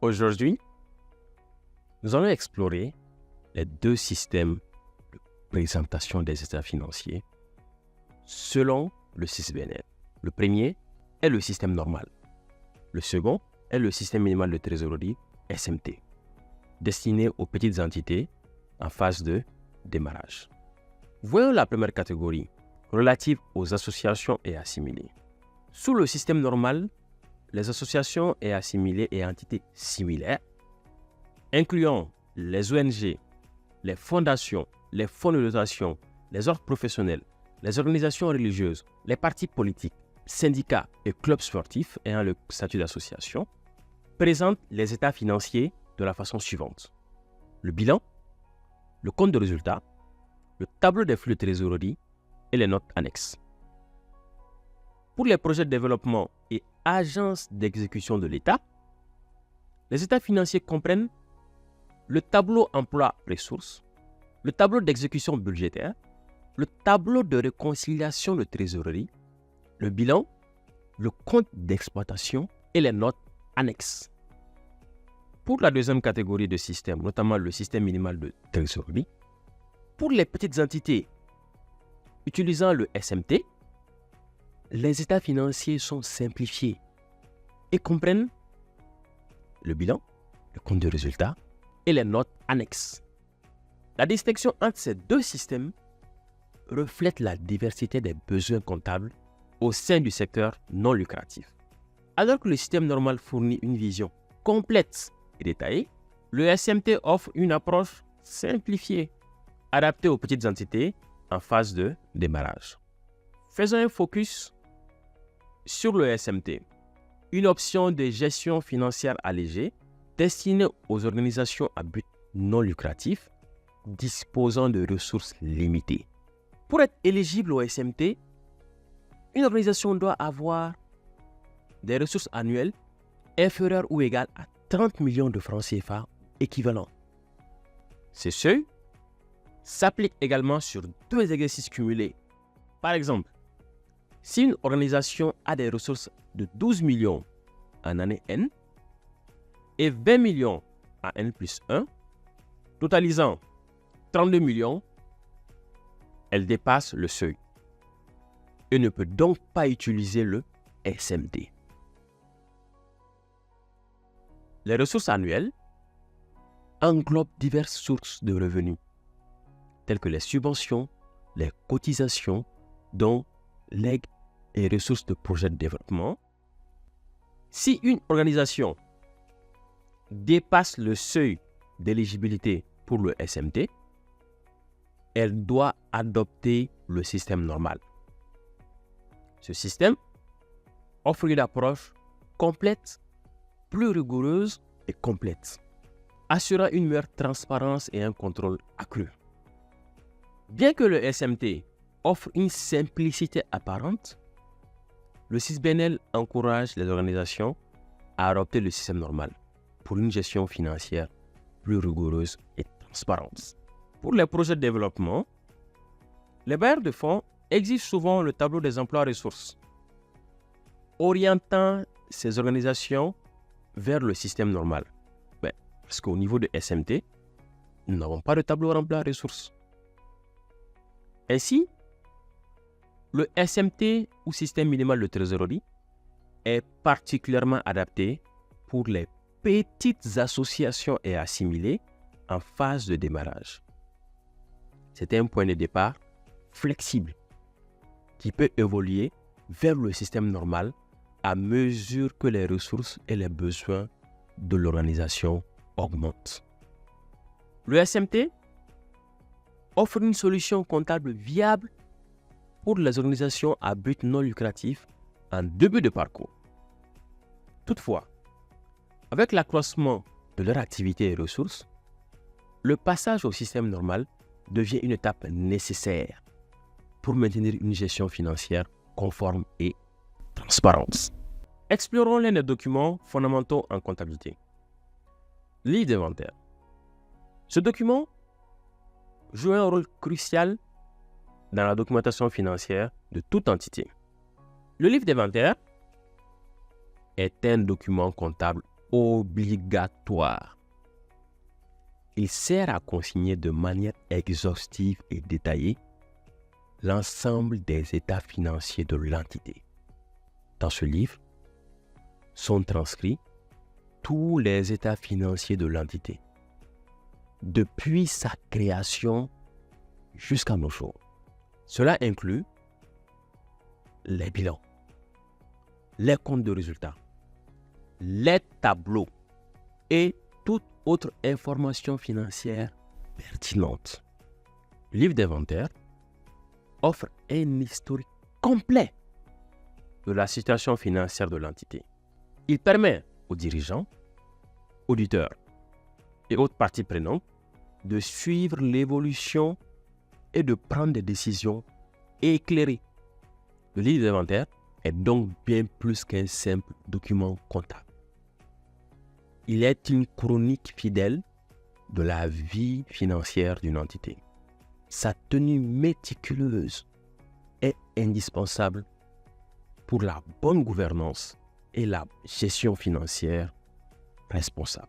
Aujourd'hui, nous allons explorer les deux systèmes de présentation des états financiers selon le CISBNL. Le premier est le système normal. Le second est le système minimal de trésorerie, SMT, destiné aux petites entités en phase de démarrage. Voyons la première catégorie, relative aux associations et assimilés. Sous le système normal, les associations et assimilés et entités similaires, incluant les ONG, les fondations, les fonds de dotation, les ordres professionnels, les organisations religieuses, les partis politiques, syndicats et clubs sportifs ayant le statut d'association, présentent les états financiers de la façon suivante. Le bilan, le compte de résultat, le tableau des flux de trésorerie et les notes annexes. Pour les projets de développement et agences d'exécution de l'État, les états financiers comprennent le tableau emploi-ressources, le tableau d'exécution budgétaire, le tableau de réconciliation de trésorerie, le bilan, le compte d'exploitation et les notes annexes. Pour la deuxième catégorie de systèmes, notamment le système minimal de trésorerie, pour les petites entités utilisant le SMT, les états financiers sont simplifiés et comprennent le bilan, le compte de résultat et les notes annexes. La distinction entre ces deux systèmes reflète la diversité des besoins comptables au sein du secteur non lucratif. Alors que le système normal fournit une vision complète et détaillée, le SMT offre une approche simplifiée, adaptée aux petites entités en phase de démarrage. Faisons un focus sur le SMT, une option de gestion financière allégée destinée aux organisations à but non lucratif disposant de ressources limitées. Pour être éligible au SMT, une organisation doit avoir des ressources annuelles inférieures ou égales à 30 millions de francs CFA équivalents. Ces seuils s'appliquent également sur deux exercices cumulés. Par exemple, si une organisation a des ressources de 12 millions en année N et 20 millions en N plus 1, totalisant 32 millions, elle dépasse le seuil et ne peut donc pas utiliser le SMT. Les ressources annuelles englobent diverses sources de revenus, telles que les subventions, les cotisations, dons, legs et ressources de projets de développement. Si une organisation dépasse le seuil d'éligibilité pour le SMT, elle doit adopter le système normal. Ce système offre une approche complète, plus rigoureuse et complète, assurant une meilleure transparence et un contrôle accru. Bien que le SMT offre une simplicité apparente, le CISBNL encourage les organisations à adopter le système normal pour une gestion financière plus rigoureuse et transparente. Pour les projets de développement, les bailleurs de fonds exigent souvent le tableau des emplois ressources, orientant ces organisations vers le système normal. Parce qu'au niveau de SMT, nous n'avons pas de tableau emploi ressources. Ainsi, le SMT ou système minimal de trésorerie est particulièrement adapté pour les petites associations et assimilés en phase de démarrage. C'est un point de départ flexible qui peut évoluer vers le système normal à mesure que les ressources et les besoins de l'organisation augmentent. Le SMT offre une solution comptable viable pour les organisations à but non lucratif en début de parcours. Toutefois, avec l'accroissement de leur activité et ressources, le passage au système normal devient une étape nécessaire pour maintenir une gestion financière conforme et transparente. Explorons l'un des documents fondamentaux en comptabilité. Livre d'inventaire. Ce document joue un rôle crucial dans la documentation financière de toute entité. Le livre d'inventaire est un document comptable obligatoire. Il sert à consigner de manière exhaustive et détaillée l'ensemble des états financiers de l'entité. Dans ce livre sont transcrits tous les états financiers de l'entité, depuis sa création jusqu'à nos jours. Cela inclut les bilans, les comptes de résultats, les tableaux et toute autre information financière pertinente. Le livre d'inventaire offre un historique complet de la situation financière de l'entité. Il permet aux dirigeants, auditeurs et autres parties prenantes de suivre l'évolution et de prendre des décisions éclairées. Le livre d'inventaire est donc bien plus qu'un simple document comptable. Il est une chronique fidèle de la vie financière d'une entité. Sa tenue méticuleuse est indispensable pour la bonne gouvernance et la gestion financière responsable.